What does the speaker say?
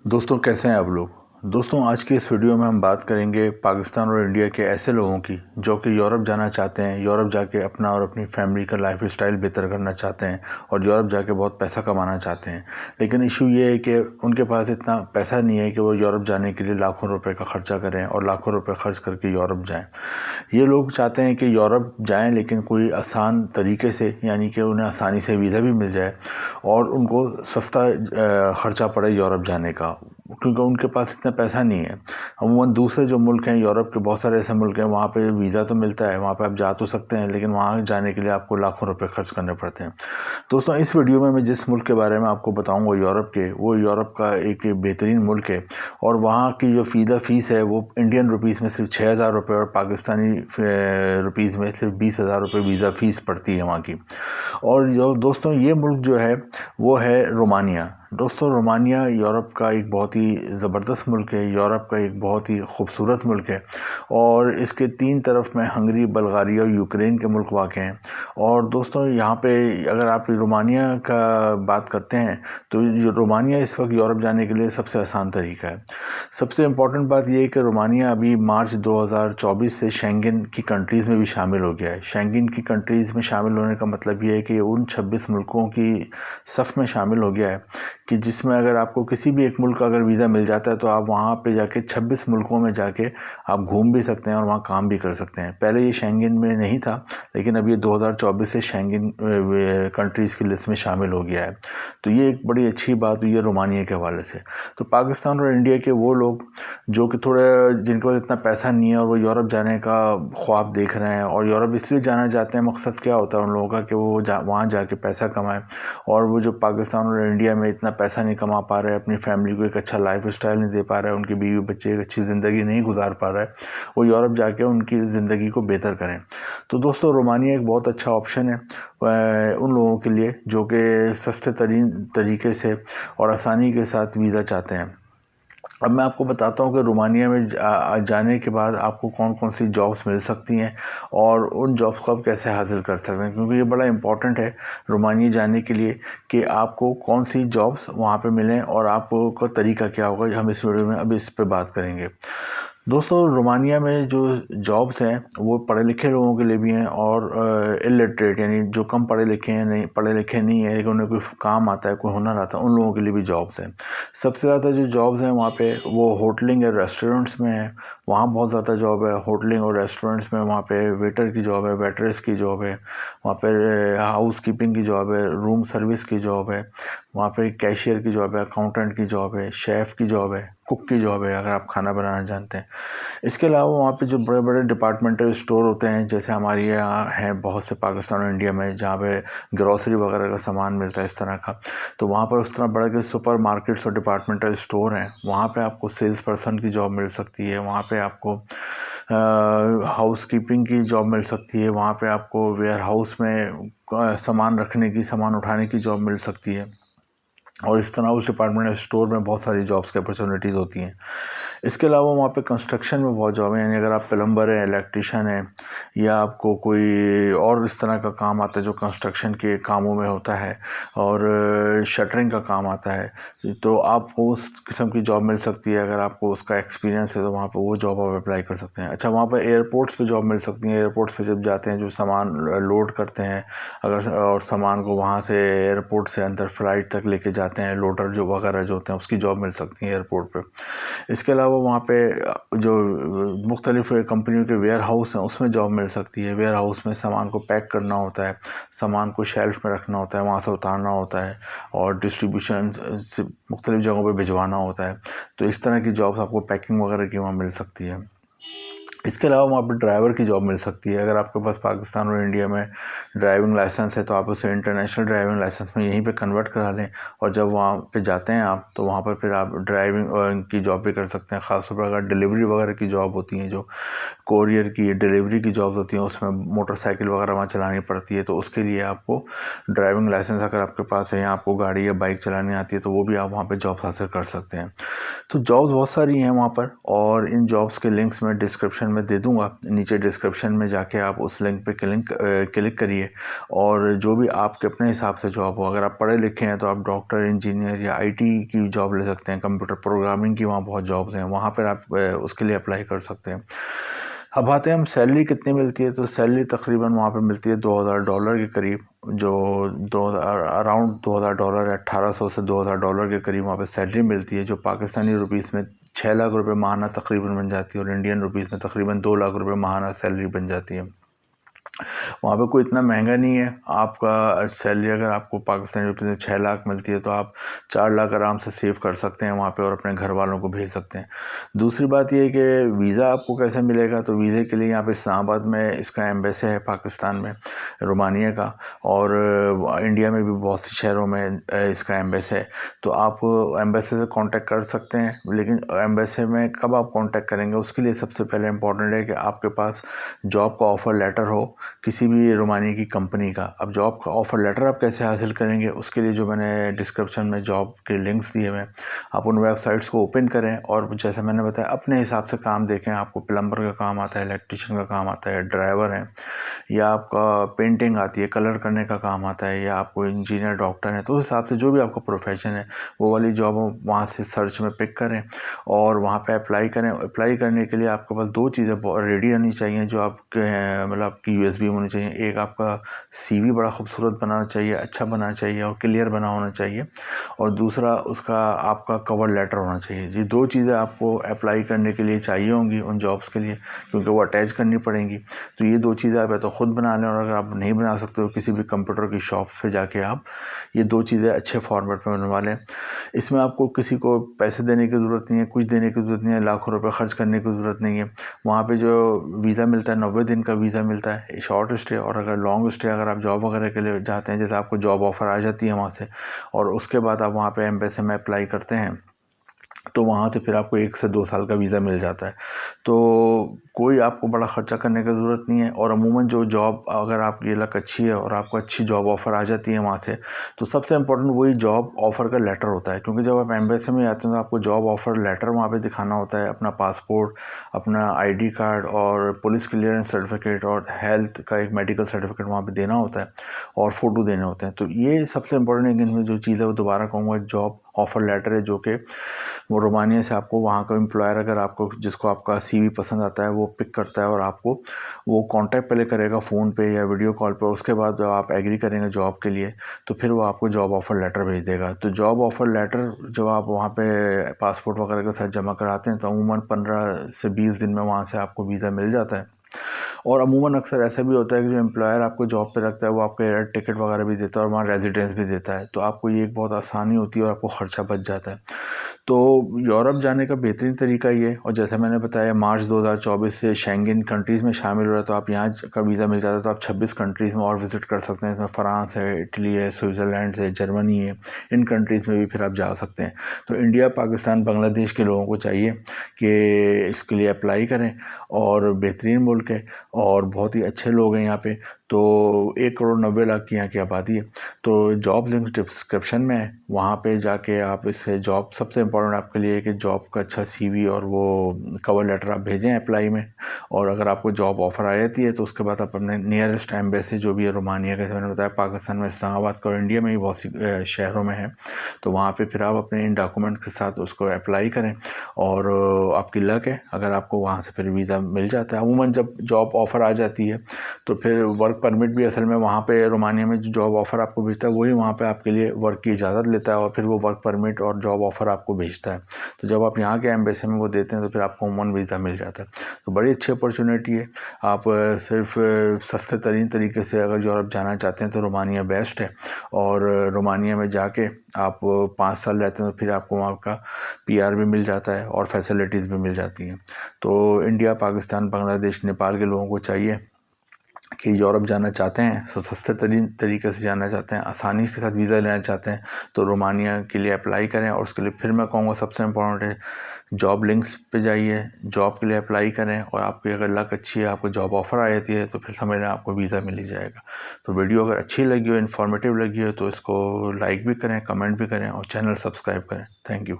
दोस्तों कैसे हैं आप लोग। दोस्तों आज की इस वीडियो में हम बात करेंगे पाकिस्तान और इंडिया के ऐसे लोगों की जो कि यूरोप जाना चाहते हैं, यूरोप जाके अपना और अपनी फैमिली का लाइफ स्टाइल बेहतर करना चाहते हैं और यूरोप जाके बहुत पैसा कमाना चाहते हैं। लेकिन इशू ये है कि उनके पास इतना पैसा नहीं है कि वो यूरोप जाने के लिए लाखों रुपए का खर्चा करें और लाखों रुपए खर्च करके यूरोप जाएँ। ये लोग चाहते हैं कि यूरोप जाएँ लेकिन कोई आसान तरीके से, यानी कि उन्हें आसानी से वीज़ा भी मिल जाए और उनको सस्ता खर्चा पड़े यूरोप जाने का, क्योंकि उनके पास इतना पैसा नहीं है। अमूमन दूसरे जो मुल्क हैं, यूरोप के बहुत सारे ऐसे मुल्क हैं, वहाँ पे वीज़ा तो मिलता है, वहाँ पे आप जा तो सकते हैं, लेकिन वहाँ जाने के लिए आपको लाखों रुपए खर्च करने पड़ते हैं। दोस्तों इस वीडियो में मैं जिस मुल्क के बारे में आपको बताऊंगा यूरोप के, वो यूरोप का एक बेहतरीन मुल्क है और वहाँ की जो फ़ीस है वो इंडियन रुपीज़ में सिर्फ 6,000 रुपये और पाकिस्तानी रुपीज़ में सिर्फ 20,000 रुपये वीज़ा फ़ीस पड़ती है वहाँ की। और जो दोस्तों ये मुल्क जो है वो है रोमानिया। दोस्तों रोमानिया यूरोप का एक बहुत ही ज़बरदस्त मुल्क है, यूरोप का एक बहुत ही खूबसूरत मुल्क है और इसके तीन तरफ में हंगरी, बल्गारिया और यूक्रेन के मुल्क वाक़ हैं। और दोस्तों यहाँ पे अगर आप रोमानिया का बात करते हैं तो जो रोमानिया इस वक्त यूरोप जाने के लिए सबसे आसान तरीका है। सबसे इम्पॉर्टेंट बात यह है कि रोमानिया अभी मार्च 2024 से शेंगन की कंट्रीज़ में भी शामिल हो गया है। शेंगन की कंट्रीज़ में शामिल होने का मतलब ये है कि उन 26 मुल्कों की सफ़ में शामिल हो गया है कि जिसमें अगर आपको किसी भी एक मुल्क का अगर वीज़ा मिल जाता है तो आप वहाँ पे जाके 26 मुल्कों में जाके आप घूम भी सकते हैं और वहाँ काम भी कर सकते हैं। पहले ये शेंगन में नहीं था, लेकिन अब ये 2024 से शेंगन कंट्रीज़ की लिस्ट में शामिल हो गया है। तो ये एक बड़ी अच्छी बात हुई है रोमानिया के हवाले से। तो पाकिस्तान और इंडिया के वो लोग जो कि थोड़े जिनके पास इतना पैसा नहीं है और वो यूरोप जाने का ख्वाब देख रहे हैं, और यूरोप इसलिए जाना चाहते हैं, मकसद क्या होता है उन लोगों का कि वो वहाँ जाके पैसा कमाएं, और वो जो पाकिस्तान और इंडिया में इतना पैसा नहीं कमा पा रहे, अपनी फैमिली को एक अच्छा लाइफ स्टाइल नहीं दे पा रहे, उनके बीवी बच्चे एक अच्छी ज़िंदगी नहीं गुजार पा रहे, वो यूरोप जाके उनकी ज़िंदगी को बेहतर करें। तो दोस्तों रोमानिया एक बहुत अच्छा ऑप्शन है उन लोगों के लिए जो कि सस्ते तरीन तरीके से और आसानी के साथ वीज़ा चाहते हैं। अब मैं आपको बताता हूँ कि रोमानिया में जाने के बाद आपको कौन कौन सी जॉब्स मिल सकती हैं और उन जॉब्स को आप कैसे हासिल कर सकते हैं, क्योंकि ये बड़ा इम्पॉर्टेंट है रोमानिया जाने के लिए कि आपको कौन सी जॉब्स वहाँ पे मिलें और आपका तरीका क्या होगा। हम इस वीडियो में अब इस पे बात करेंगे। दोस्तों रोमानिया में जो जॉब्स हैं वो पढ़े लिखे लोगों के लिए भी हैं और इलिटरेट यानी जो कम पढ़े लिखे हैं, नहीं पढ़े लिखे नहीं है लेकिन उन्हें कोई काम आता है, कोई हुनर आता है, उन लोगों के लिए भी जॉब्स हैं। सबसे ज़्यादा जो जॉब्स हैं वहाँ पे वो होटलिंग या रेस्टोरेंट्स में है। वहाँ बहुत ज़्यादा जॉब है होटलिंग और रेस्टोरेंट्स में। वहाँ पे वेटर की जॉब है, वेटरेस की जॉब है, वहाँ पे हाउस कीपिंग की जॉब है, रूम सर्विस की जॉब है, वहाँ पे कैशियर की जॉब है, अकाउंटेंट की जॉब है, शेफ़ की जॉब है, कुक की जॉब है अगर आप खाना बनाना जानते हैं। इसके अलावा वहाँ पे जो बड़े बड़े डिपार्टमेंटल स्टोर होते हैं, जैसे हमारे यहाँ हैं बहुत से पाकिस्तान और इंडिया में, जहाँ पे ग्रॉसरी वगैरह का सामान मिलता है इस तरह का, तो वहाँ पर उस तरह बड़े के सुपर मार्केट्स और डिपार्टमेंटल स्टोर हैं, वहाँ पे आपको सेल्स पर्सन की जॉब मिल सकती है, वहाँ पे आपको हाउस कीपिंग की जॉब मिल सकती है, वहाँ पे आपको वेयर हाउस में सामान रखने की, सामान उठाने की जॉब मिल सकती है। और इस तरह उस डिपार्टमेंटल स्टोर में बहुत सारी जॉब्स की अपॉर्चुनिटीज़ होती हैं। इसके अलावा वहाँ पे कंस्ट्रक्शन में बहुत जॉब है, यानी अगर आप प्लम्बर हैं, इलेक्ट्रिशियन हैं, या आपको कोई और इस तरह का काम आता है जो कंस्ट्रक्शन के कामों में होता है और शटरिंग का काम आता है, तो आपको उस किस्म की जॉब मिल सकती है। अगर आपको उसका एक्सपीरियंस है तो वहाँ पर वो जॉब आप अप्लाई कर सकते हैं। अच्छा, वहाँ पर एयरपोर्ट्स पर जॉब मिल सकती है। एयरपोर्ट्स पर जब जाते हैं, जो सामान लोड करते हैं अगर, और सामान को वहाँ से एयरपोर्ट से अंदर फ्लाइट तक लेके जाते हैं, लोडर जो वगैरह जो होते हैं, उसकी जॉब मिल सकती है एयरपोर्ट पे। इसके अलावा वहाँ पे जो मुख्तलिफ कंपनियों के वेयर हाउस हैं उसमें जॉब मिल सकती है। वेयर हाउस में सामान को पैक करना होता है, सामान को शेल्फ में रखना होता है, वहाँ से उतारना होता है और डिस्ट्रीब्यूशन से मुख्तलिफ जगहों पर भिजवाना होता है। तो इस तरह की जॉब्स आपको पैकिंग वगैरह की वहाँ मिल सकती है। इसके अलावा वहाँ पर ड्राइवर की जॉब मिल सकती है। अगर आपके पास पाकिस्तान और इंडिया में ड्राइविंग लाइसेंस है तो आप उसे इंटरनेशनल ड्राइविंग लाइसेंस में यहीं पे कन्वर्ट करा लें, और जब वहाँ पे जाते हैं आप तो वहाँ पर फिर आप ड्राइविंग की जॉब भी कर सकते हैं। ख़ासतौर पर अगर डिलीवरी वगैरह की जॉब होती हैं, जो कोरियर की डिलीवरी की जॉब्स होती हैं, उसमें मोटरसाइकिल वगैरह वहाँ चलानी पड़ती है, तो उसके लिए आपको ड्राइविंग लाइसेंस अगर आपके पास है या आपको गाड़ी या बाइक चलानी आती है तो वो भी आप वहाँ पर जॉब हासिल कर सकते हैं। तो जॉब्स बहुत सारी हैं वहाँ पर, और इन जॉब्स के लिंक्स मैं डिस्क्रिप्शन में दे दूँगा, नीचे डिस्क्रिप्शन में जाके आप उस लिंक पे क्लिक करिए और जो भी आपके अपने हिसाब से जॉब हो, अगर आप पढ़े लिखे हैं तो आप डॉक्टर, इंजीनियर या आईटी की जॉब ले सकते हैं, कंप्यूटर प्रोग्रामिंग की वहाँ बहुत जॉब्स हैं, वहाँ पर आप उसके लिए अप्लाई कर सकते हैं। अब आते हैं हम सैलरी कितनी मिलती है, तो सैलरी तकरीबन वहाँ पे मिलती है $2000 के करीब, जो अराउंड $2000 या 1800 से $2000 के करीब वहाँ पे सैलरी मिलती है, जो पाकिस्तानी रुपीस में 6 लाख रुपए माहाना तकरीबन बन जाती है और इंडियन रुपीस में तकरीबन 2 लाख रुपए माहाना सैलरी बन जाती है। वहाँ पे कोई इतना महंगा नहीं है। आपका सैलरी अगर आपको पाकिस्तानी रुपये में 6 लाख मिलती है तो आप 4 लाख आराम से सेव कर सकते हैं वहाँ पे और अपने घर वालों को भेज सकते हैं। दूसरी बात ये है कि वीज़ा आपको कैसे मिलेगा, तो वीज़े के लिए यहाँ पे इस्लामाबाद में इसका एम्बेसी है पाकिस्तान में, रोमानिया का, और इंडिया में भी बहुत सी शहरों में इसका एम्बेसी है। तो आप एम्बेसी से कांटेक्ट कर सकते हैं, लेकिन एम्बेसी में कब आप कांटेक्ट करेंगे उसके लिए सबसे पहले इम्पॉर्टेंट है कि आपके पास जॉब का ऑफ़र लेटर हो किसी भी रोमानिया की कंपनी का। अब जॉब का ऑफ़र लेटर आप कैसे हासिल करेंगे, उसके लिए जो मैंने डिस्क्रिप्शन में जॉब के लिंक्स दिए हुए हैं, आप उन वेबसाइट्स को ओपन करें और जैसे मैंने बताया अपने हिसाब से काम देखें। आपको प्लम्बर का काम आता है, इलेक्ट्रिशियन का काम आता है, ड्राइवर है, या आपका पेंटिंग आती है, कलर करने का काम आता है, या आपको इंजीनियर, डॉक्टर है, तो उस हिसाब से जो भी आपका प्रोफेशन है वो वाली जॉब वहाँ से सर्च में पिक करें और वहाँ पे अप्लाई करें। अप्लाई करने के लिए आपके पास 2 चीज़ें रेडी होनी चाहिए जो आपके मतलब आपकी यूएसबी होनी चाहिए। एक आपका सीवी बड़ा खूबसूरत बनाना चाहिए, अच्छा बनाना चाहिए और क्लियर बना होना चाहिए, और दूसरा उसका आपका कवर लेटर होना चाहिए। ये 2 चीज़ें आपको अप्लाई करने के लिए चाहिए होंगी उन जॉब्स के लिए, क्योंकि वो अटैच करनी पड़ेंगी। तो ये 2 चीज़ें आप या तो ख़ुद बना लें, और अगर आप नहीं बना सकते हो किसी भी कंप्यूटर की शॉप पे जाके आप ये 2 चीज़ें अच्छे फॉर्मेट में बनवा लें। इसमें आपको किसी को पैसे देने की ज़रूरत नहीं है, कुछ देने की ज़रूरत नहीं है, लाखों रुपए खर्च करने की ज़रूरत नहीं है। वहाँ पे जो वीज़ा मिलता है 90 दिन का वीज़ा मिलता है शॉर्ट स्टे, और अगर लॉन्ग स्टे अगर आप जॉब वगैरह के लिए जाते हैं, जैसे आपको जॉब ऑफ़र आ जाती है वहाँ से और उसके बाद आप वहाँ पे एम्बेसी में अप्लाई करते हैं, तो वहाँ से फिर आपको 1 से 2 साल का वीज़ा मिल जाता है। तो कोई आपको बड़ा ख़र्चा करने की ज़रूरत नहीं है, और अमूमन जो जॉब अगर आपकी लक अच्छी है और आपको अच्छी जॉब ऑफ़र आ जाती है वहाँ से, तो सबसे इम्पोर्टेंट वही जॉब ऑफ़र का लेटर होता है, क्योंकि जब आप एम्बेसी में आते हैं तो आपको जॉब ऑफ़र लेटर वहाँ पे दिखाना होता है, अपना पासपोर्ट, अपना आईडी कार्ड और पुलिस क्लियरेंस सर्टिफिकेट और हेल्थ का एक मेडिकल सर्टिफिकेट वहाँ पे देना होता है, और फ़ोटो देने होते हैं। तो ये सबसे इम्पोर्टेंट है कि इनमें जो चीज़ है वो दोबारा कहूँगा जॉब ऑफ़र लेटर है, जो कि वो रोमानिया से आपको वहाँ का एम्प्लॉयर अगर आपको जिसको आपका सीवी पसंद आता है वो पिक करता है और आपको वो कांटेक्ट पहले करेगा फ़ोन पे या वीडियो कॉल पे। उसके बाद जब आप एग्री करेंगे जॉब के लिए तो फिर वो आपको जॉब ऑफ़र लेटर भेज देगा। तो जॉब ऑफ़र लेटर जब आप वहाँ पे पासपोर्ट वगैरह के साथ जमा कराते हैं तो अमूमन 15 से 20 दिन में वहाँ से आपको वीज़ा मिल जाता है। और अमूमन अक्सर ऐसा भी होता है कि जो एम्प्लॉयर आपको जॉब पे रखता है वो आपको एयर टिकट वगैरह भी देता है और वहाँ रेजिडेंस भी देता है, तो आपको ये एक बहुत आसानी होती है और आपको ख़र्चा बच जाता है। तो यूरोप जाने का बेहतरीन तरीका ये, और जैसे मैंने बताया मार्च 2024 से शेंगेन कंट्रीज़ में शामिल हो रहा है, तो आप यहाँ का वीज़ा मिल जाता है तो आप 26 कंट्रीज़ में और विज़िट कर सकते हैं। इसमें फ्रांस है, इटली है, स्विट्ज़रलैंड है, जर्मनी है, इन कंट्रीज़ में भी फिर आप जा सकते हैं। तो इंडिया, पाकिस्तान, बांग्लादेश के लोगों को चाहिए कि इसके लिए अप्लाई करें, और बेहतरीन मुल्क है और बहुत ही अच्छे लोग हैं यहाँ पे। तो 1 करोड़ 90 लाख की यहाँ की आबादी है। तो जॉब लिंक डिस्क्रिप्शन में है, वहाँ पे जाके आप इससे जॉब, सबसे इम्पोर्टेंट आपके लिए है कि जॉब का अच्छा सीवी और वो कवर लेटर आप भेजें अप्लाई में, और अगर आपको जॉब ऑफ़र आ जाती है तो उसके बाद आप अपने नियरेस्ट एम्बेसी जो भी है रोमानिया का, जैसे मैंने बताया पाकिस्तान में इस्लामाबाद का और इंडिया में भी बहुत सी शहरों में है, तो वहाँ पे फिर आप अपने इन डॉक्यूमेंट के साथ उसको अप्लाई करें और आपकी लक है अगर आपको वहाँ से फिर वीज़ा मिल जाता है। अमूमन जब जॉब ऑफ़र आ जाती है तो फिर वर्क परमिट भी असल में वहाँ पे रोमानिया में जो जॉब ऑफ़र आपको भेजता है वही वहाँ पे आपके लिए वर्क की इजाज़त लेता है और फिर वो वर्क परमिट और जॉब ऑफ़र आपको भेजता है। तो जब आप यहाँ के एम्बेसी में वो देते हैं तो फिर आपको अमूमन वीज़ा मिल जाता है। तो बड़ी अच्छी अपॉर्चुनिटी है। आप सिर्फ सस्ते तरीन तरीके से अगर यूरोप जाना चाहते हैं तो रोमानिया बेस्ट है, और रोमानिया में जाके आप 5 साल रहते हैं तो फिर आपको वहाँ का पीआर भी मिल जाता है और फैसिलिटीज़ भी मिल जाती हैं। तो इंडिया, पाकिस्तान, बांग्लादेश, नेपाल के लोगों को चाहिए कि यूरोप जाना चाहते हैं, तो सस्ते तरीन तरीके से जाना चाहते हैं, आसानी के साथ वीज़ा लेना चाहते हैं, तो रोमानिया के लिए अप्लाई करें। और उसके लिए फिर मैं कहूँगा सबसे इम्पोर्टेंट है जॉब लिंक्स पे जाइए, जॉब के लिए अप्लाई करें, और आपकी अगर लक अच्छी है, आपको जॉब ऑफ़र आ जाती है तो फिर समझ लें आपको वीज़ा मिल ही जाएगा। तो वीडियो अगर अच्छी लगी हो, इन्फॉर्मेटिव लगी हो तो इसको लाइक भी करें, कमेंट भी करें और चैनल सब्सक्राइब करें। Thank you.